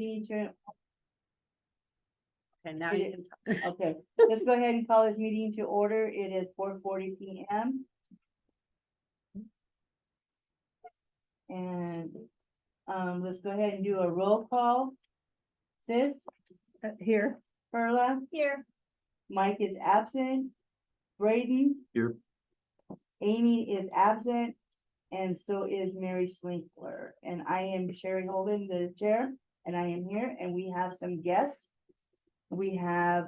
meeting to, And now It you is- can talk. okay, let's go ahead and call this meeting to order. It is 4:40 PM. And, let's go ahead and do a roll call. Sis, Here. Perla, Here. Mike is absent. Braden. Here. Amy is absent, and so is Mary Slinkler. And I am Sherry Holden, the chair, and I am here, and we have some guests. We have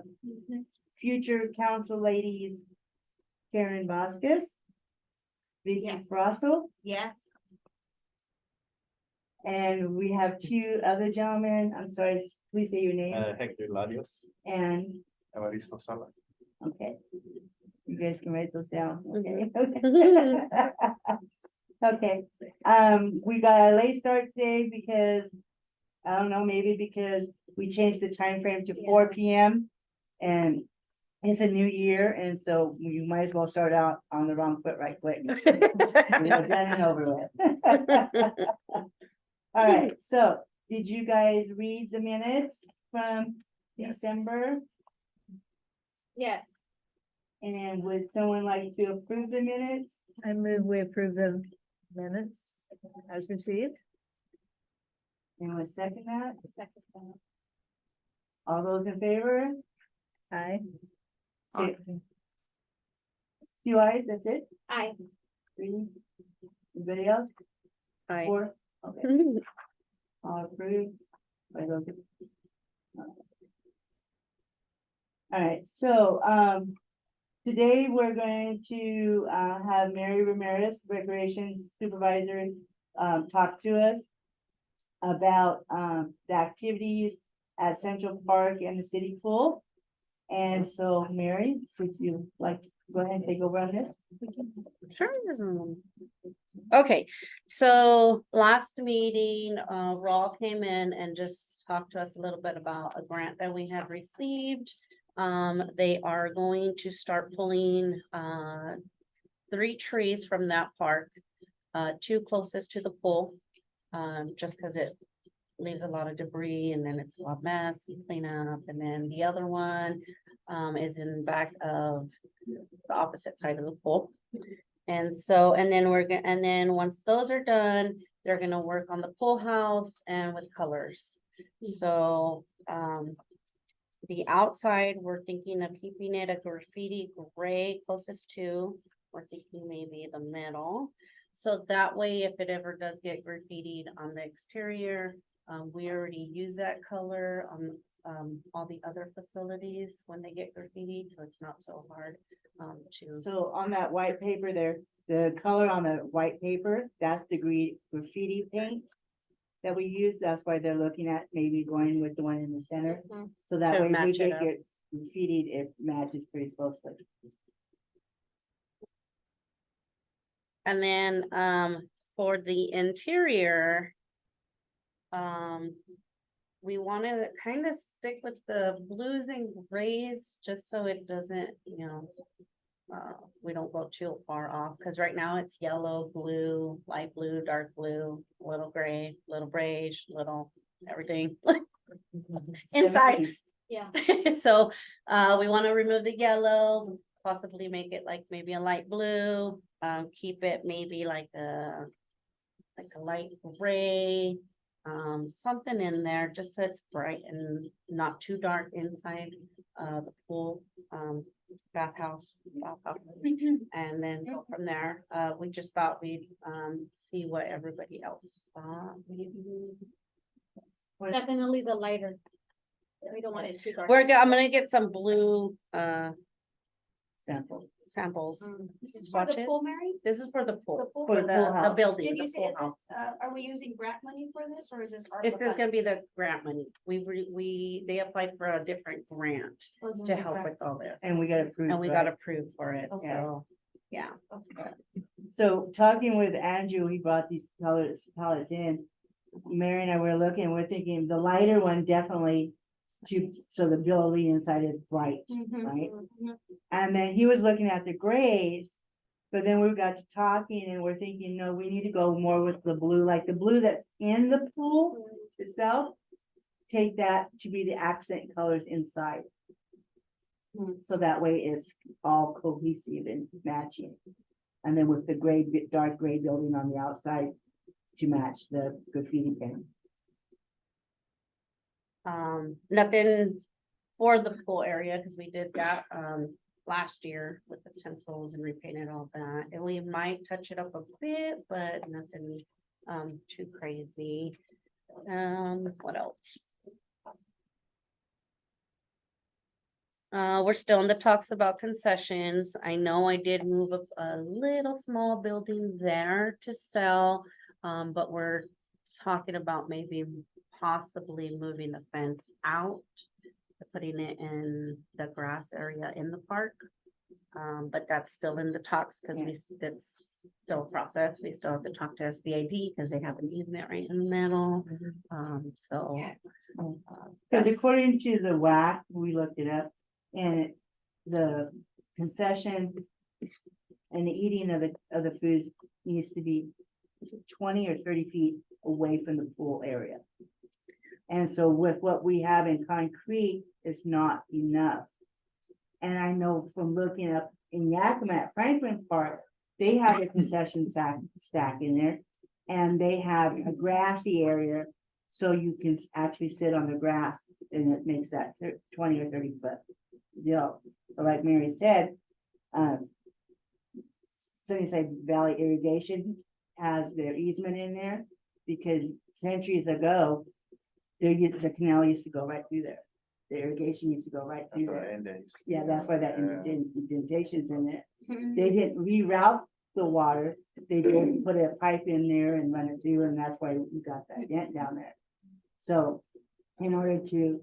future council ladies Karen Vasquez, Vicky Yes. Frosso, Yeah. and we have two other gentlemen. I'm sorry, please say your names. Hector Larios, And, Evaristo Sala. okay. You guys can write those down, okay? Okay, we got a late start today because, I don't know, maybe because we changed the time frame to 4 PM. And it's a new year, and so you might as well start out on the wrong foot right quick. You know, done and over with. All right, so did you guys read the minutes from Yes. December? Yes. And would someone like to approve the minutes? I move we approve the minutes as received. Anyone second that? Second. All those in favor? Aye. Say- Two ayes, that's it? Aye. Three? Anybody else? Aye. Four? Okay, all approved by those. All right, so, today we're going to, have Mary Ramirez, Recreation Supervisor, talk to us about, the activities at Central Park and the city pool. And so, Mary, would you like to go ahead and take over on this? Sure. Okay, so last meeting, Raw came in and just talked to us a little bit about a grant that we have received. They are going to start pulling, 3 trees from that park. 2 closest to the pool, just because it leaves a lot of debris and then it's a lot of mess and clean up. And then the other one, is in back of the opposite side of the pool. And so, and then once those are done, they're gonna work on the pool house and with colors. So, the outside, we're thinking of keeping it a graffiti gray closest to, we're thinking maybe the middle. So that way, if it ever does get graffitied on the exterior, we already use that color on, all the other facilities when they get graffitied, so it's not so hard, to. So on that white paper there, the color on the white paper, that's the graffiti paint that we use. That's why they're looking at maybe going with the one in the center. Mhm. So that To way we match it get up. graffitied, it matches pretty closely. And then, for the interior. We wanna kind of stick with the blues and grays, just so it doesn't, we don't go too far off, cause right now it's yellow, blue, light blue, dark blue, little gray, little beige, little everything. Inside. 70s. Yeah. So, we wanna remove the yellow, possibly make it like maybe a light blue, keep it maybe like a light gray, something in there, just so it's bright and not too dark inside, the pool, bathhouse. And then go from there. We just thought we'd, see what everybody else thought. Definitely the lighter. We don't want it too dark. I'm gonna get some blue, Sample. samples. This is for the swatches. pool, Mary? This is for the The pool, pool? For for the the, pool the house. building, Did the you say, pool is this, house. are we using grant money for this or is this? This ARPA is gonna be the grant money. They applied for a different grant funds? to help with all this. And we got approved. And we right? got approved for it, Okay. so, yeah. So talking with Andrew, he brought these palettes in. Mary and I were looking, we're thinking the lighter one definitely so the building inside is bright, right? And then he was looking at the grays, but then we got to talking and we're thinking, no, we need to go more with the blue, like the blue that's in the pool itself. take that to be the accent colors inside. So that way it's all cohesive and matching. And then with the gray, dark gray building on the outside to match the graffiti paint. Nothing for the pool area, because we did that, last year with the tinsels and repainted all that, and we might touch it up a bit, but nothing, too crazy. What else? We're still in the talks about concessions. I know I did move a little small building there to sell. But we're talking about maybe possibly moving the fence out, putting it in the grass area in the park. But that's still in the talks because it's still a process. We still have to talk to SBID because they have an easement right in the middle. So. Because according to the WAC, we looked it up, and the concession and the eating of the foods needs to be 20 or 30 feet away from the pool area. And so with what we have in concrete, it's not enough. And I know from looking up in Yakima at Franklin Park, they have a concession stack in there, and they have a grassy area. So you can actually sit on the grass, and it makes that 20 or 30 foot deal. But like Mary said, Sunnyside Valley Irrigation has their easement in there, because centuries ago, the canal used to go right through there. The irrigation used to go right through there. Yeah, that's why that indentation's in there. They didn't reroute the water. They just put a pipe in there and run it through, and that's why we got that dent down there. So in order to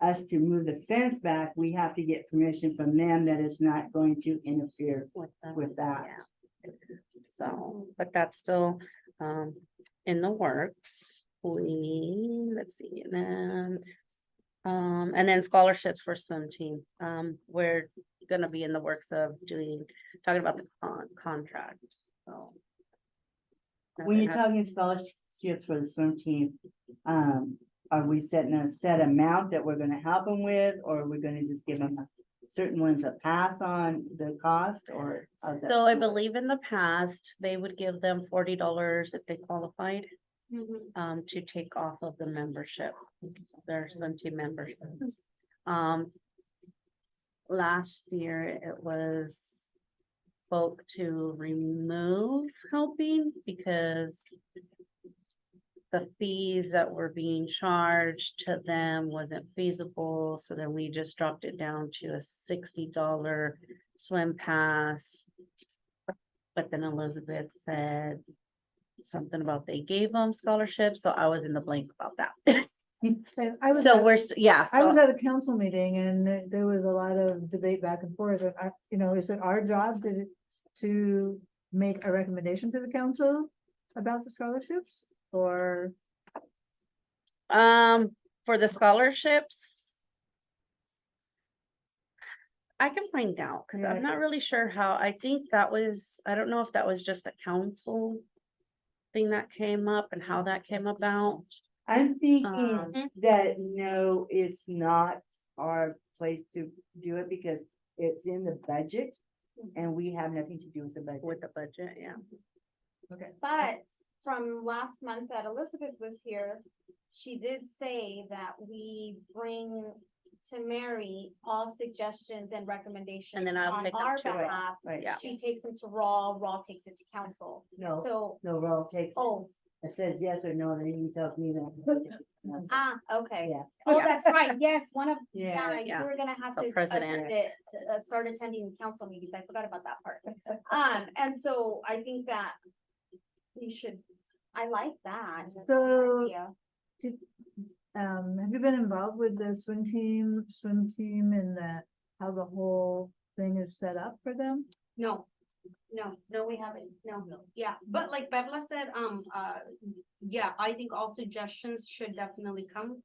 us to move the fence back, we have to get permission from them that it's not going to interfere with that. Yeah. So, but that's still in the works. Let's see, and then scholarships for swim team. We're gonna be in the works of talking about the contract, so. When you're talking scholarships for the swim team, are we setting a set amount that we're gonna help them with, or are we gonna just give them certain ones that pass on the cost, or? how's that? So I believe in the past, they would give them $40 if they qualified. To take off of the membership, their swim team memberships. Last year it was spoke to remove helping because the fees that were being charged to them wasn't feasible, so then we just dropped it down to a $60 swim pass. But then Elizabeth said something about they gave them scholarships, so I was in the blank about that. I was So at- we're, yeah, I was so at a council meeting and there was a lot of debate back and forth. Is it our job to make a recommendation to the council about the scholarships, or? for the scholarships, I can find out, because I'm not Yes. really sure how, I think that was, I don't know if that was just a council thing that came up and how that came about. I'm thinking Um, that no, it's not our place to do it because it's in the budget and we have nothing to do with the budget. With the budget, yeah. But from last month that Elizabeth was here, she did say that we bring to Mary all suggestions and recommendations And then I'll on take them our to her. behalf. Right. Yeah. She takes them to Raw takes it to council. No, So, no, Roll takes, oh, it says yes or no, then he tells me that. okay. Yeah. Oh, Yeah. that's right. Yes, one of, Yeah. yeah, you Yeah. were gonna have So to president. attend it, start attending council meetings. I forgot about that part. And so I think that we should, I like that. So- Yeah. Have you been involved with the swim team and how the whole thing is set up for them? No, we haven't, no, yeah, but like Bevla said, yeah, I think all suggestions should definitely come,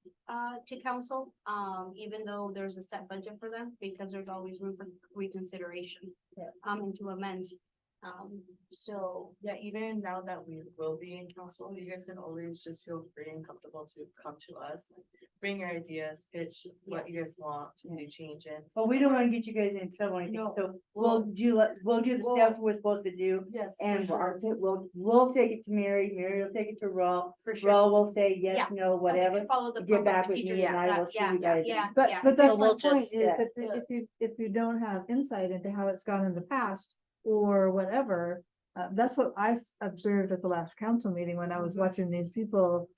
to council. Even though there's a set budget for them, because there's always room for reconsideration. Yeah. And to amend, So, Yeah, even now that we will be in council, you guys can always just feel free and comfortable to come to us. Bring your ideas, pitch what you guys want to see change in. But we don't wanna get you guys in trouble or anything, No. so we'll do the steps we're supposed to do. Yes. And we'll take it to Mary will take it to Raw. for sure. Raw will say yes, Yeah. no, whatever. Follow the Get proper back with procedures. me and I that- will see yeah, you guys. Yeah, But, yeah. but that's So my we'll point just- is that if you don't have insight into how it's gone in the past or whatever, that's what I observed at the last council meeting when I was watching these people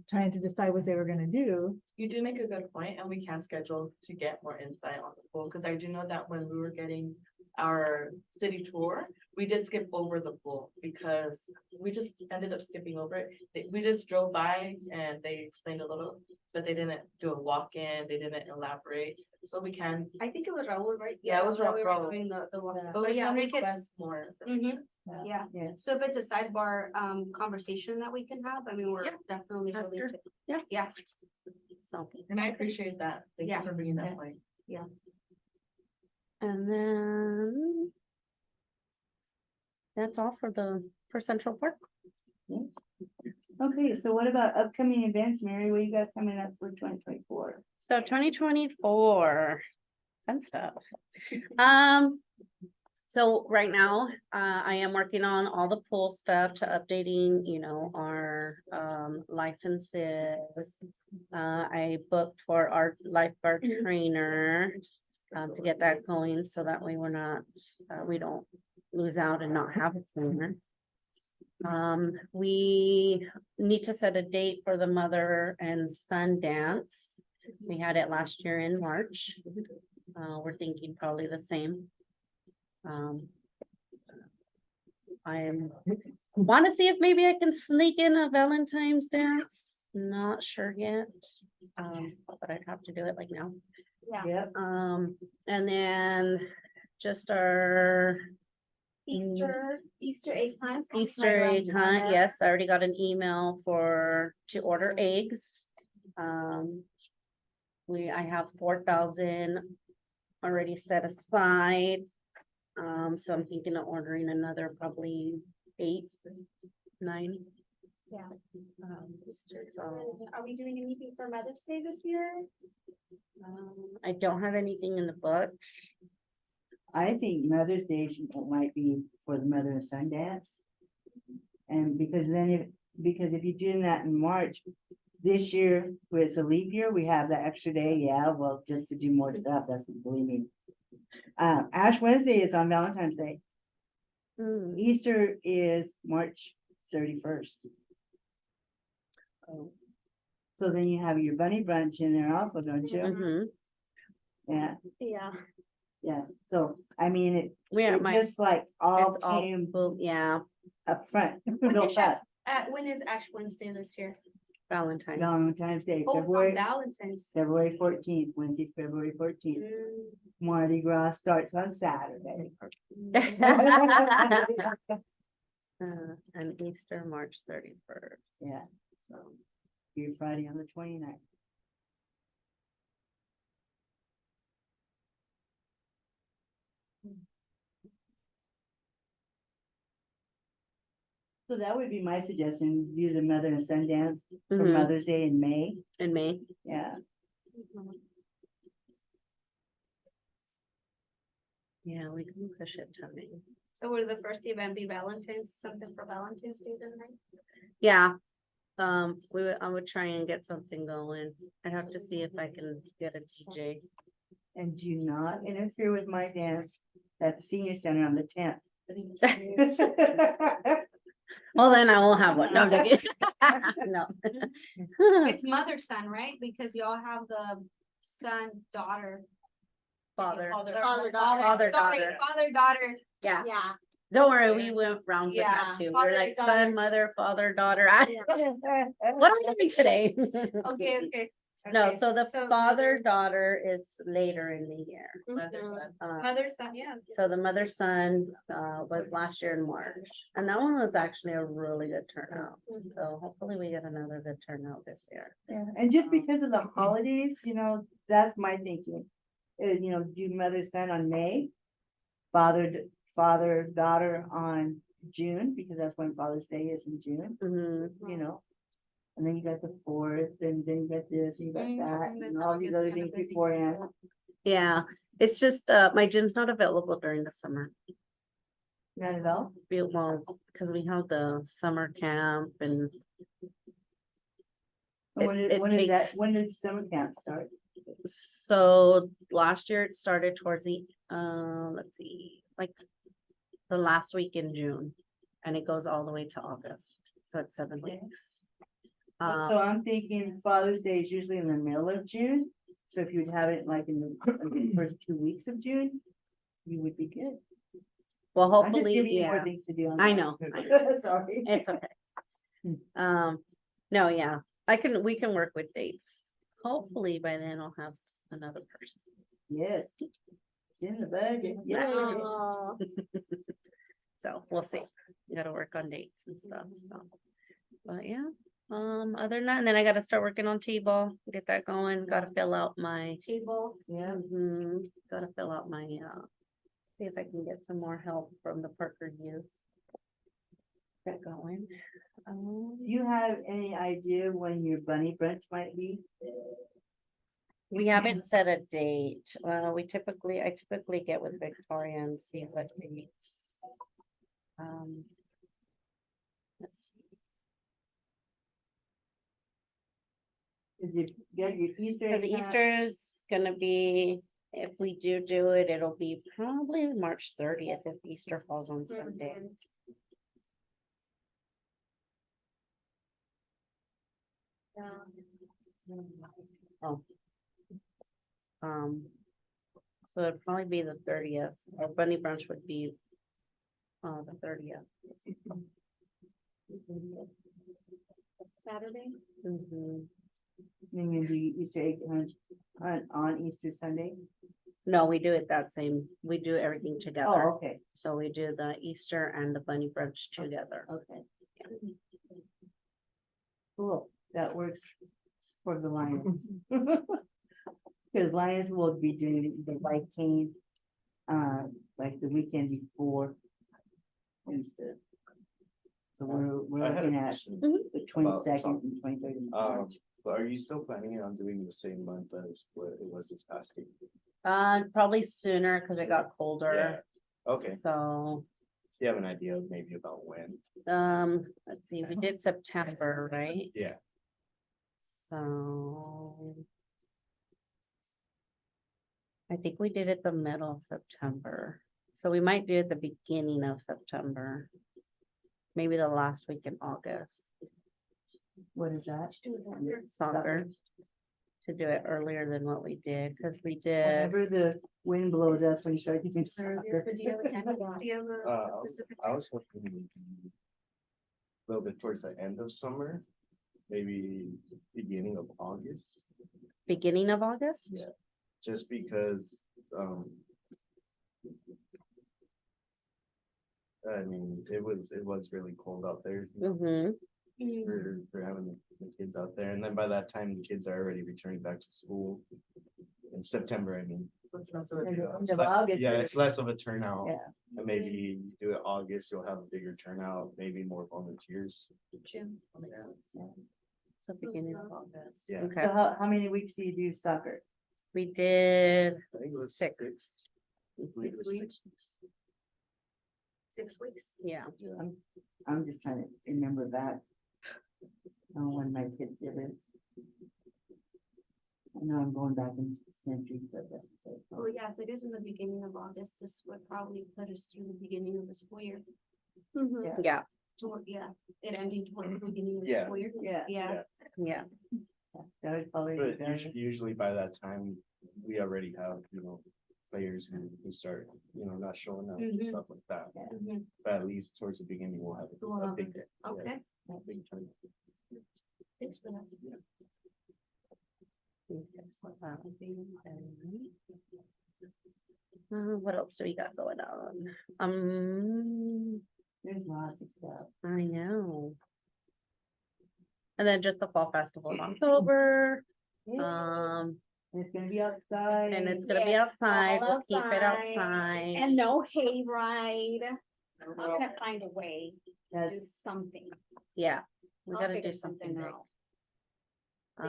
trying to decide what they were gonna do. You do make a good point, and we can schedule to get more insight on the pool, because I do know that when we were getting our city tour, we did skip over the pool because we just ended up skipping over it. We just drove by and they explained a little, but they didn't do a walk-in, they didn't elaborate, so we can, I think it was Raul, right? Yeah, it was that we were Raul. doing the walk. Yeah. but But we yeah, can we could, request more. Mhm. Yeah. Yeah, Yeah. so if it's a sidebar, conversation that we can have, I mean, we're Yeah. definitely willing Sure. to. Yeah. Yeah, So, And I appreciate that, thank you Yeah. for bringing that point. and then. That's all for Central Park. Okay, so what about upcoming events, Mary? What you got coming up for 2024? So 2024, fun stuff. So right now, I am working on all the pool stuff to updating, our licenses. I booked for our lifeguard trainer to get that going, so that way we're not, we don't lose out and not have a trainer. We need to set a date for the mother and son dance. We had it last year in March. We're thinking probably the same. I want to see if maybe I can sneak in a Valentine's dance. Not sure yet. But I'd have to do it like now. Yeah. Yep. And then just our Easter egg hunts. Easter egg hunt, yes, I already got an email to order eggs. I have 4,000 already set aside. So I'm thinking of ordering another probably 8, 9. Yeah. So, Are we doing anything for Mother's Day this year? I don't have anything in the books. I think Mother's Day might be for the mother and son dance. And because if you're doing that in March, this year, where it's a leap year, we have that extra day, yeah, well, just to do more stuff, that's what, believe me. Ash Wednesday is on Valentine's Day. Hmm, Easter is March 31st. So then you have your bunny brunch in there also, don't you? mhm. Yeah, Yeah. yeah, so, I mean, it Yeah, just like all it's all, came boom, yeah, up front. When real is fast. when is Ash Wednesday this year? Valentine's. Valentine's Day, Oh, it's on February Valentine's. 14th, Wednesday, February 14th. Mm, Mardi Gras starts on Saturday. And Easter, March 31st. Yeah, so you're Friday on the 29th. So that would be my suggestion, do the mother and son dance for Mhm, Mother's Day in May, in May. yeah. Yeah, we can push it to May. So would the first event be Valentine's, something for Valentine's Day then, right? Yeah. I would try and get something going. I'd have to see if I can get a DJ. And do not interfere with my dance at the senior center on the 10th. Well, then I won't have one. No, I'm joking. No. It's mother, son, right? Because you all have the son, daughter. Father. Father, Father, daughter. Sorry, father, daughter. Yeah, Yeah. don't worry, we went round with that Yeah, too. father, We're like daughter. son, mother, father, daughter. What are we doing today? Okay, okay. No, okay. so the So father, mother- daughter is later in the year. Mother, Mhm. son. Mother, son, yeah. So the mother son was last year in March, and that one was actually a really good turnout. So hopefully we get another good turnout this year. Yeah, and just because of the holidays, that's my thinking. Do mother son on May, father, daughter on June, because that's when Father's Day is in June, Mhm. you know? And then you got the fourth, and then you got this, and you got that, and that's all these August other kinda things busy. beforehand. Yeah, it's just, my gym's not available during the summer. Not at all? Well, because we have the summer camp and it When is that, takes- when does summer camp start? so last year it started towards the, let's see, like the last week in June. And it goes all the way to August, so it's 7 weeks. So I'm thinking Father's Day is usually in the middle of June, so if you'd have it like in the first 2 weeks of June, you would be good. Well, I'm just hopefully, giving you more yeah, things to do. on I that. know, Sorry. it's okay. No, yeah, we can work with dates. Hopefully by then I'll have another person. Yes. It's in the budget, yeah. Oh, So we'll see. We gotta work on dates and stuff, so. But yeah, other than that, and then I gotta start working on T-ball, get that going, gotta fill out my. table. Yeah, Gotta fill out my, see if I can get some more help from the Parker youth. Get going. do you have any idea when your bunny brunch might be? We haven't set a date. I typically get with Victoria and see what dates. Let's see. Is it, get your Easter? Cause egg hunt? Easter's gonna be, if we do it, it'll be probably March 30th if Easter falls on Sunday. Oh. So it'd probably be the 30th, or bunny brunch would be. The 30th. Saturday. Mhm. And you do Easter egg hunt on Easter Sunday? No, we do it we do everything Oh, together. okay, So we do the Easter and the bunny brunch together. okay. Cool, that works for the Lions. Cause Lions will be doing the white cane, like the weekend before Easter. So we're I had a looking at question. the 22nd and 23rd. of March. But are you still planning on doing the same month as what it was this past week? Probably sooner because it got colder. Okay, So, you have an idea of maybe about when? let's see, we did September, right? Yeah, So. I think we did it the middle of September, so we might do it the beginning of September. Maybe the last week in August, What is that? soccer. To do it earlier than what we did, cause we did, Whenever the wind blows, that's when you start to do soccer. Do you have a specific? I was hoping maybe a little bit towards the end of summer, maybe beginning of August. beginning of August? Yeah. Just because, I mean, it was really cold out there. Mm-hmm, For having the kids out there, and then by that time, the kids are already returning back to school. In September, I mean. Let's not sort of And do the that. end It's of less- August, Yeah, it'll it's be- less of a turnout. Yeah. And maybe you do it August, you'll have a bigger turnout, maybe more volunteers. June. so beginning of August. Yeah. Okay, So how many weeks do you do soccer? we did I think it was 6. I believe it was 6 weeks. 6 weeks. Yeah, Yeah. I'm just trying to remember that. When my kid did it. I know I'm going back in centuries, but that's. Oh, yeah, if it is in the beginning of August, this would probably put us through the beginning of the school year. yeah, Toward, yeah, it ending towards the beginning of the Yeah. school year. Yeah. Yeah. yeah, That would probably be But better. usually by that time, we already have, players who start, not showing up and Mhm. stuff like that. Mhm. But at least towards the beginning, we'll have We'll a have big. Okay, a big turnout. thanks for that. what else do we got going on? There's lots of stuff. I know. And then just the fall festival in October. And it's gonna be outside. And it's gonna be Yes, outside, all we'll keep it outside. outside. And no hayride. I'm gonna find a way to do That's, something. Yeah, we I'll gotta figure do something something big. out.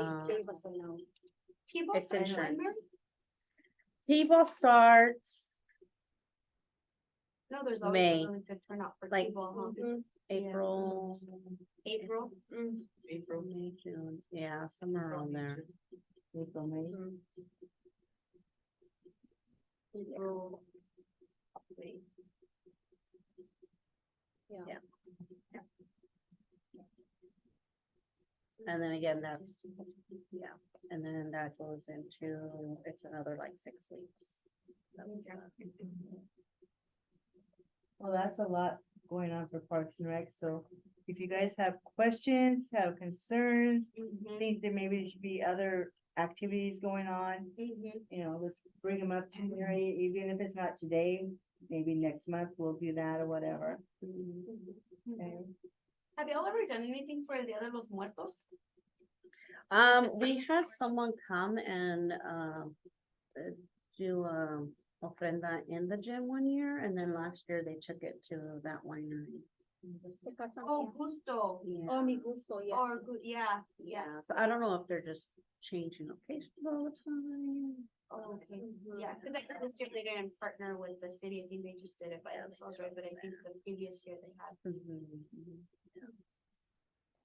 Um, They gave us a no. T-ball It's starts insurance. when, Mary? T-ball starts No, there's always May. a really good turnout for Like- T-ball, huh? Mhm. April, April. April. May, June, yeah, somewhere around there. April, May. April. May. And then again, that's, yeah, and then that goes into, it's another like 6 weeks. well, that's a lot going on for Parks and Rec, so if you guys have questions, have concerns, think that maybe there should be other activities going on, you know, let's bring them up to Mary, even if it's not today, maybe next month we'll do that or whatever. Okay. Have y'all ever done anything for el Dia de los Muertos? We had someone come and, do, ofrenda in the gym one year, and then last year they took it to that winery. Oh, Gusto. Yeah. Oh, mi gusto, yes. Or good, yeah. Yeah, so I don't know if they're just changing locations all the time. Oh, okay, yeah, cause I think this year they didn't partner with the city, I think they just did it by themselves, right, but I think the previous year they had.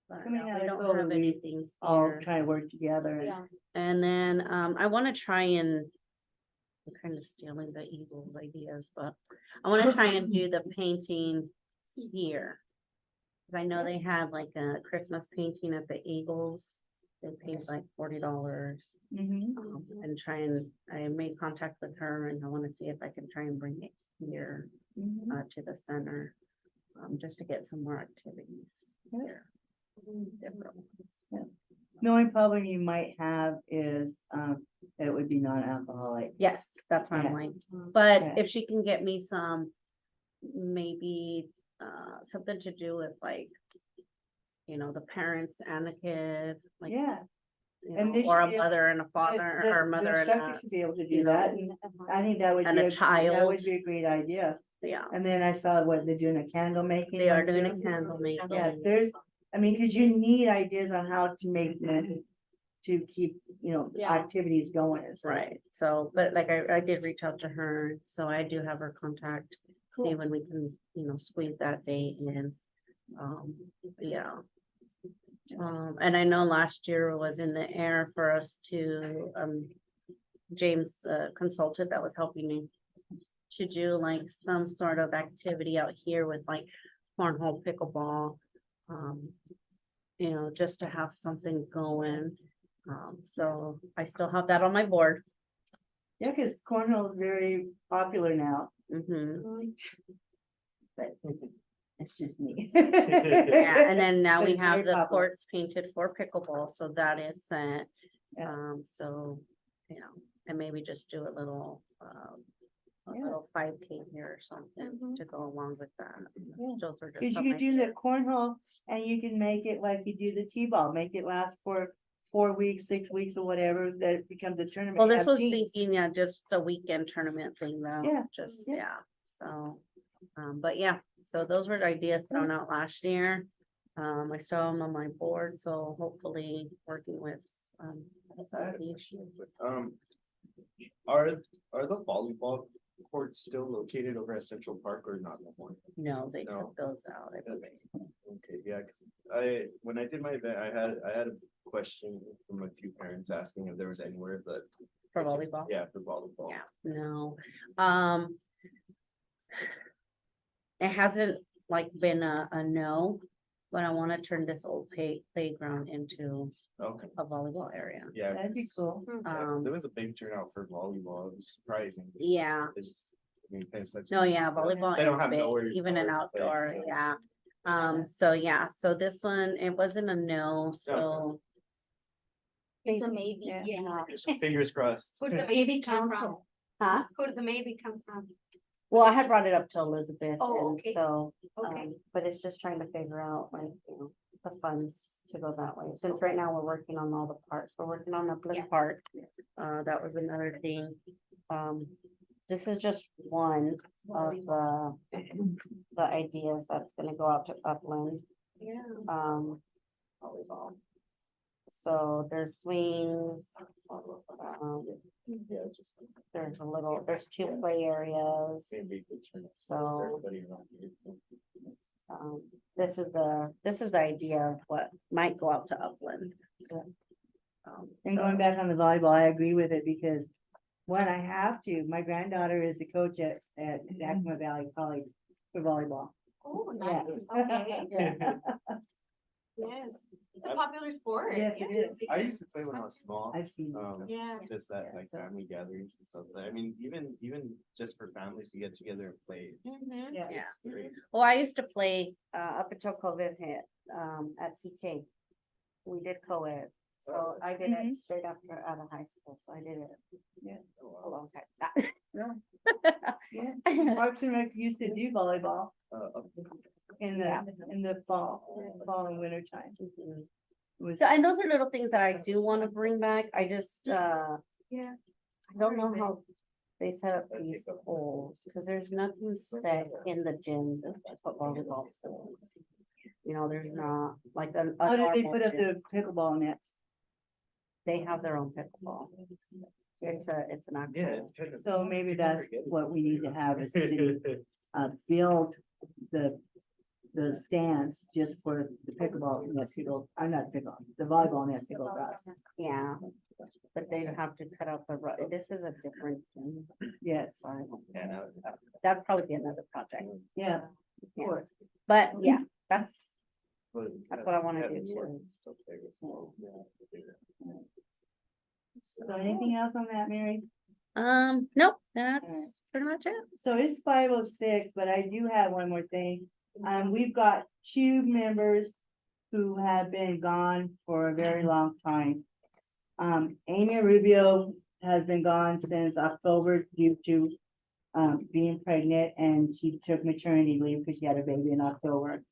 But I mean, no, I we told don't her have we anything All here. try to work together. Yeah. And then, I wanna try and, I'm kind of stealing the Eagles ideas, but I wanna try and do the painting here. 'Cause I know they had like a Christmas painting at the Eagles, they paid like $40. Mhm. And try and, I made contact with her and I wanna see if I can try and bring it here, Mhm. to the center. Just to get some more activities Yeah. here. Different ones. The only problem you might have is, that it would be non-alcoholic. Yes, that's what I'm Yeah. like, but Yeah. if she can get me some, maybe, something to do with like, you know, the parents and the kid, like, Yeah. you and know, they or a should be- mother and a The- father, the- or mother The and instructor a, should be able to you do know, that, and I think that would and be, a that child. would be a great idea. Yeah, And then I saw what they're doing, a candle making. they are one doing a too. candle making. Yeah, there's, I mean, cause you need ideas on how to make money to keep, you know, Yeah. activities going and stuff. Right, so, but like I did reach out to her, so I do have her contact, see Cool. when we can, you know, squeeze that date in. Yeah. And I know last year was in the air for us to, James, consultant that was helping me to do like some sort of activity out here with like cornhole, pickleball. You know, just to have something going. So I still have that on my board. Yeah, cause cornhole is very popular now, but it's just me. Yeah, and then now But we it's have very the popular. courts painted for pickleball, so that is set. Yeah. So, you know, and maybe just do a little, a Yeah. little 5K here or something to go along with that. Yeah. Those are just Cause you some could do the ideas. cornhole and you can make it like you do the T-ball, make it last for 4 weeks, 6 weeks or whatever, that it becomes a tournament. Well, You this have was teams. thinking, yeah, just a weekend tournament thing though. Yeah, Just, yeah. yeah, so, but yeah, so those were the ideas thrown out last year. I saw them on my board, so hopefully working with, I had a somebody. question, but, are the volleyball courts still located over at Central Park or not no more? No, they No. took those out, I believe. Okay, yeah, cause when I did my event, I had a question from a few parents asking if there was anywhere that. For volleyball? Yeah, for volleyball. Yeah, no, it hasn't like been a no, but I wanna turn this old playground into Okay, a volleyball area. yeah. That'd be 'cause- cool. yeah, 'cause it Um, was a big turnout for volleyball, it was surprising. Yeah. It's just, I mean, it's such. No, yeah, volleyball They don't is have big, nowhere- even an nowhere to play, outdoor, so- yeah. So yeah, so this one, it wasn't a no, so. It's a maybe. Yeah. Fingers crossed. Who did the maybe come from? Council. Huh? Who did the maybe come from? Well, I had brought it up to Elizabeth, Oh, and okay. so, Okay. but it's just trying to figure out like, you know, the funds to go that way. Since right now we're working on all the parts, we're working on the Yeah. part. That was another thing. This is just one of the ideas that's gonna go out to Upland. Yeah. Volleyball. So there's swings. Yeah, just There's two play areas. maybe we could turn it So, everybody around here. this is the idea of what might go out to Upland. And going back on the volleyball, I agree with it because one, I have to, my granddaughter is the coach at Yakima Valley College for volleyball. Oh, Yeah. nice, okay, Yeah. yes, it's a popular sport. Yes, it is. I used to play when I was small. I've seen it. Yeah. Just that like so- family gatherings and stuff. I mean, even just for families to get together and play. Mhm. Yeah. It's great. Well, I used to play, up until COVID hit, at CK. We did co-ed, so I did Mhm. it straight after out of high school, so I did it a long time. Yeah. Parks and Rec used to do volleyball in Yeah. the fall and winter time. Mhm. It was, So, and those are little things that I do wanna bring back, I just, Yeah. I don't know how they set up these poles, cause there's nothing set in the gym to put volleyball poles. You know, there's not, like a. how did they normal put up gym. the pickleball nets? They have their own pickleball. It's an Yeah, actual, it's kind of. So maybe that's what we need to have is city, build the stands just for the pickleball nets to go, I'm not pickleball, the volleyball nets to go across. yeah, but they'd have to cut out the, this is a different thing. Yes, So I don't- Yeah, now it's happening. That'd probably be another project, yeah, of Yeah. course. but yeah, that's But That's what I wanna having do too. more still play with small, yeah. So anything else on that, Mary? nope, that's pretty much it. So it's 5:06, but I do have one more thing. We've got two members who have been gone for a very long time. Amy Rubio has been gone since October due to being pregnant, and she took maternity leave because she had a baby in October.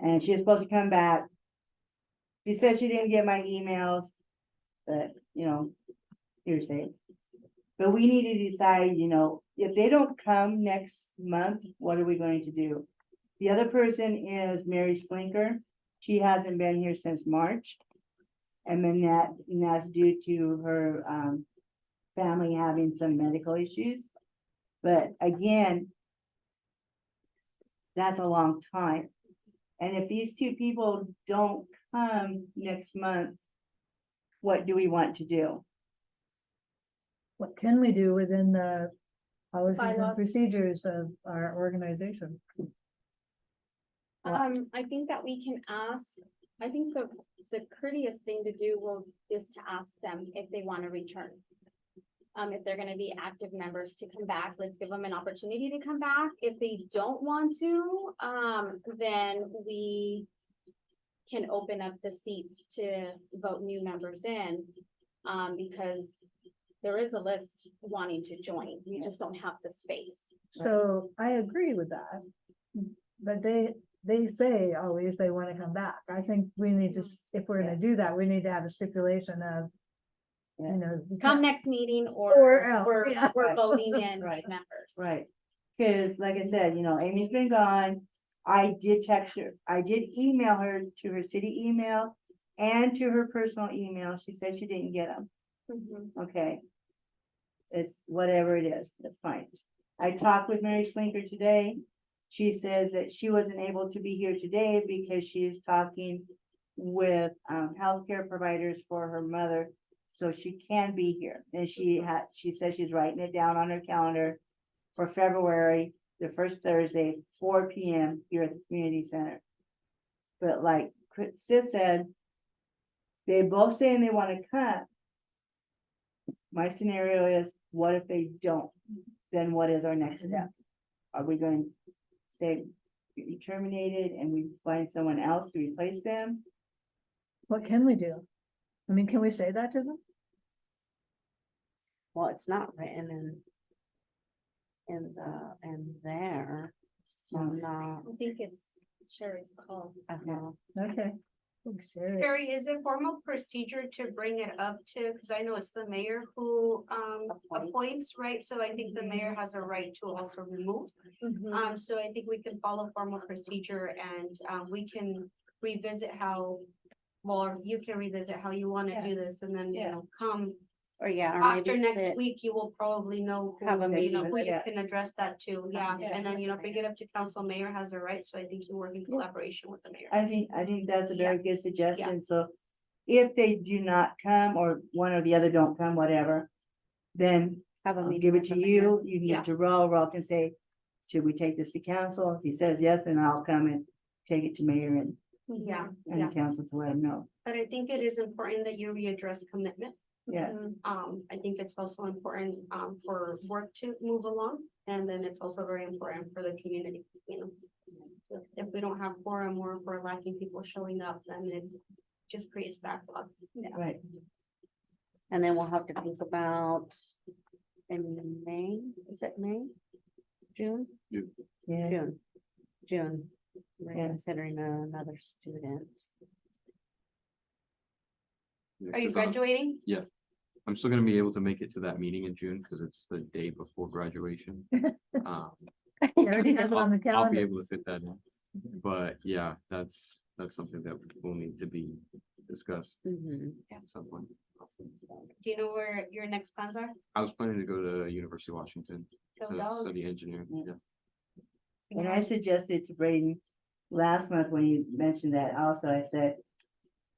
And she was supposed to come back. She said she didn't get my emails, but, hearsay. But we need to decide, if they don't come next month, what are we going to do? The other person is Mary Slinker. She hasn't been here since March. And then that's due to her, family having some medical issues. But again, that's a long time. And if these two people don't come next month, what do we want to do? What can we do within the policies and Bylaws. procedures of our organization? I think that we can ask, I think the courteous thing to do is to ask them if they wanna return. If they're gonna be active members to come back, let's give them an opportunity to come back. If they don't want to, then we can open up the seats to vote new members in. Because there is a list wanting to join, we just don't have the space. So I agree with that. But they say always they wanna come back. I think we need to, if we're gonna do that, we need to have a stipulation of, you know. we Come can't- next meeting Or or else, we're, yeah. we're voting in Right. members. Right, cause like I said, Amy's been gone. I did text her, I did email her to her city email and to her personal email. She said she didn't get them. Mhm. Okay. It's whatever it is, that's fine. I talked with Mary Slinker today. She says that she wasn't able to be here today because she is talking with healthcare providers for her mother. So she can be here, and she says she's writing it down on her calendar for February, the first Thursday, 4 p.m. here at the community center. But like Sis said, they both saying they want to come. My scenario is, what if they don't? Then what is our next step? Are we going to say you terminated and we find someone else to replace them? What can we do? I mean, can we say that to them? Well, it's not written in there, so not, I think it's Sherry's call. I don't know. Okay, Oh, Sherry. Carrie, is it formal procedure to bring it up to, because I know it's the mayor who appoints, right? So I think the mayor has a right to also remove. So I think we can follow formal procedure and we can revisit how, well, you can revisit how you want to Yeah. do this and then, you Yeah. know, come Or yeah, or after maybe next sit, week, you will probably know Have a who, you know, meeting who with- you yeah. can address that to, yeah. Yeah. And then, you know, bring it up to council, mayor has a right, so I think you work in collaboration with the mayor. I think that's a very good Yeah. suggestion, so if they do not come, or one or the other don't come, whatever, then have a I'll meeting. give it with to the mayor. you, you can give Yeah. it to Raul can say, should we take this to council? If he says yes, then I'll come and take it to mayor and Yeah, and yeah. the council to let him know, But I think it is important that you readdress commitment. yeah. I think it's also important, for work to move along, and then it's also very important for the community, you know. If we don't have quorum or if we're lacking people showing up, then it just creates backlog. Right, And then we'll have to think about in May, is it May? June? yeah, June. We're Yeah. considering another student. Are you graduating? I'm still gonna be able to make it to that meeting in June, because it's the day before graduation. He already has it on the I'll be calendar. able to fit that in. But yeah, that's something that will need to be discussed Mhm. at some point. Do you know where your next plans are? I was planning to go to University of Washington Go to Dogs. study engineering. Yeah. Yeah. and I suggested to Braden last month when he mentioned that also, I said,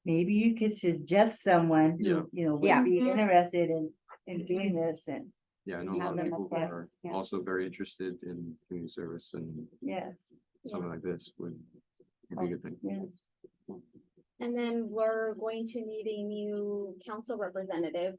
maybe you could suggest someone Yeah. who, you know, Yeah. would be Mhm. interested in doing this, and Yeah, I know a Have lot of them people who apply, are yeah. also very interested in community service, and yes, something like this would be a good thing. yes. And then we're going to need a new council representative,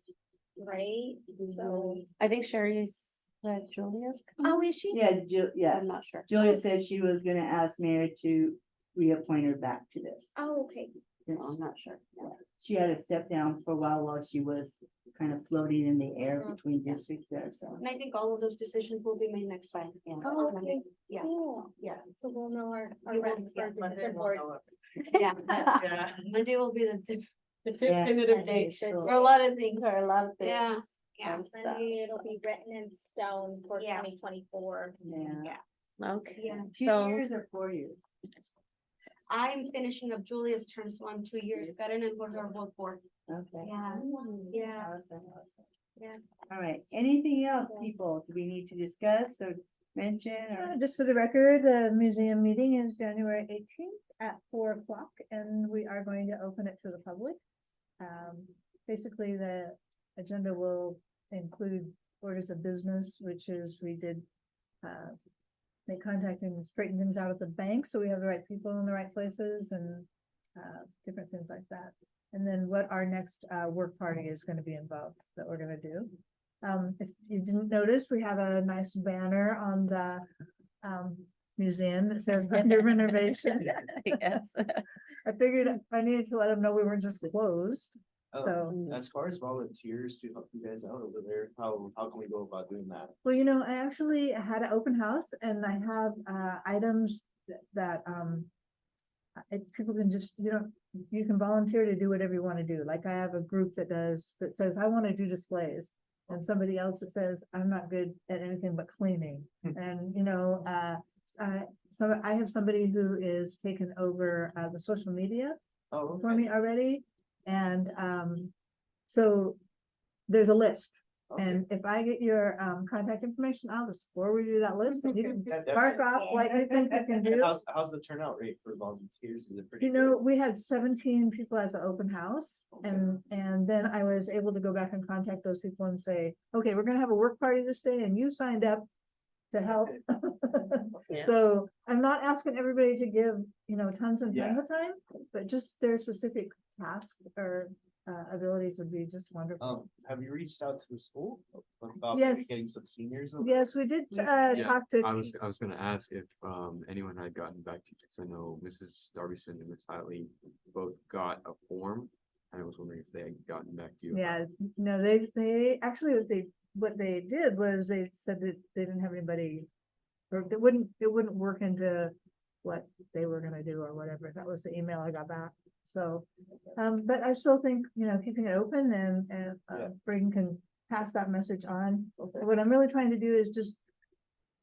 right? So. I think Sherry's, Julia's. Oh, is she? Yeah, So yeah, I'm not sure. Julia said she was gonna ask Mary to reappoint her back to this. Oh, okay. So I'm not sure. Yeah. She had to step down for a while she was kind of floating in the air Mhm. between districts there, so. And I think all of those decisions will be made next time. Yeah. Oh, okay. Yeah, Cool. yeah, So we'll know our You will- reps yeah, for the Monday different we'll know boards. yeah. Yeah, Monday will be the the Yeah. definitive date. for a lot of things. There are a lot of things. Yeah, yeah. and stuff, Monday, it'll so. be written in stone for Yeah. 2024. Yeah. Okay, Yeah. 2 so, years or 4 years? I'm finishing up Julia's term, so I'm 2 years. Karen and Jorge are both 4. Okay. Yeah, yeah. Awesome, awesome. Yeah. All right, anything else, people, do we need to discuss or mention or? Just for the record, the museum meeting is January 18th at 4 o'clock, and we are going to open it to the public. Basically, the agenda will include orders of business, which is we did make contact and straighten things out at the bank, so we have the right people in the right places and different things like that. And then what our next work party is gonna be involved that we're gonna do. If you didn't notice, we have a nice banner on the museum that says under renovation. yes. I figured I needed to let them know we weren't just closed, so. As far as volunteers to help you guys out over there, how can we go about doing that? Well, you know, I actually had an open house and I have items that people can just, you can volunteer to do whatever you want to do. Like I have a group that says, I want to do displays. And somebody else that says, I'm not good at anything but cleaning. And, so I have somebody who is taken over the social media Oh, for me already. And so there's a list. okay. And if I get your contact information, I'll just forward you that list and you can Yeah, mark definitely. off what you think you can do. How's the turnout rate for volunteers? Is it pretty? You know, good? we had 17 people at the open house and then I was able to go back and contact those people and say, okay, we're gonna have a work party this day and you signed up to help. Yeah. So I'm not asking everybody to give, tons and tons Yeah. of time, but just their specific task or abilities would be just wonderful. Have you reached out to the school about Yes. maybe getting some seniors? over? Yes, we did Yeah, talk to. I was gonna ask if anyone had gotten back to you, because I know Mrs. Darbyson and Miss Hatley both got a form. I was wondering if they had gotten back to you. Yeah, no, they actually what they did was they said that they didn't have anybody. Or it wouldn't work into what they were gonna do or whatever. That was the email I got back. So, but I still think, keeping it open and, Yeah. Braden can pass that message on. What I'm really trying to do is just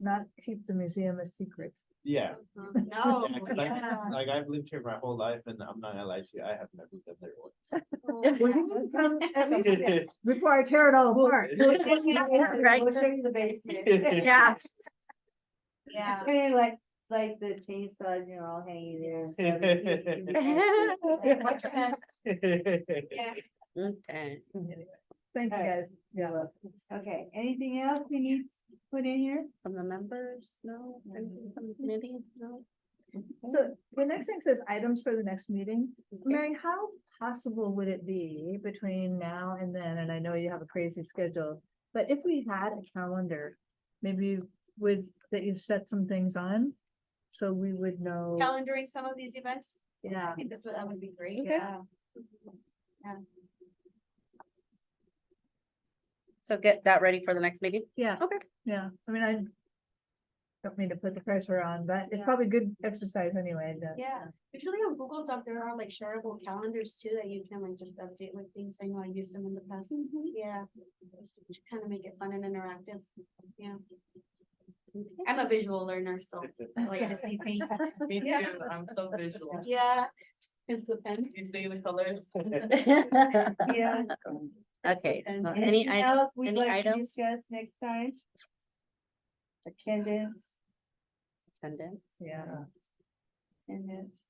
not keep the museum a secret. Yeah. No, Yeah, 'cause yeah. like I've lived here my whole life and I'm not gonna lie to you, I have never been there once. Well, you need to come at least before I tear it all apart. We'll show you Right. we'll show you the basement. Yeah. It's Yeah. kind of like the chainsaws, all hanging there. and stuff. Yeah. Okay. Thank you, guys. Yeah. Okay, anything else we need to put in here? From the members, no, anything from the committee, no. So the next thing says items for the next meeting. Mary, how possible would it be between now and then? And I know you have a crazy schedule, but if we had a calendar, maybe that you've set some things on, so we would know. Calendaring some of these events, Yeah. I think that would be great. Okay. Yeah. So get that ready for the next meeting? Yeah. Okay. Yeah, I mean, I don't mean to put the pressure on, but it's Yeah. probably good exercise anyway. Yeah, usually on Google Doc, there are like shareable calendars too that you can like just update with things. I know I used them in the past. Yeah. Just to kind of make it fun and interactive. Yeah. I'm a visual learner, so I like to see things. Me Yeah. too, I'm so visual. Yeah. It's the pen. You see the colors. Yeah. Okay, so any Anything items, else we'd any like to items? discuss next time? Attendance, Attendance. Yeah. attendance.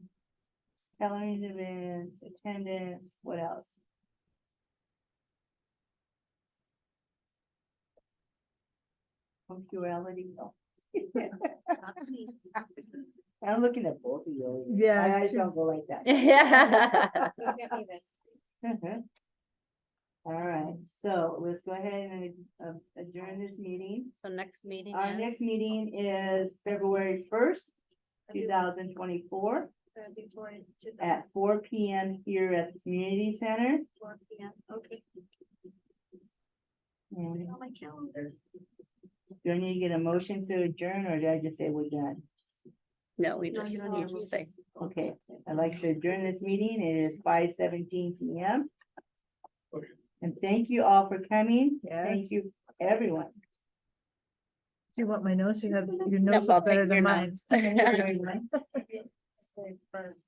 Coloring events, attendance, what else? Punctuality, no. I'm looking at both of you. Yeah, My eyes don't she's- go like that. Yeah. Get me this. All right, so let's go ahead and adjourn this meeting. So next meeting Our next is- meeting is February 1st, 2024 at 4 PM here at the community center. 4 p.m. Okay. And On my calendar. do I need to get a motion to adjourn or did I just say we're done? No, we No, just, you don't need you to say. Okay, I'd like to adjourn this meeting. It is 5:17 PM. And thank you all for coming. Thank you, Yes. everyone. Do you want my notes? You have, your No, notes I'll look better take your than mine. notes. Thank you very much. First.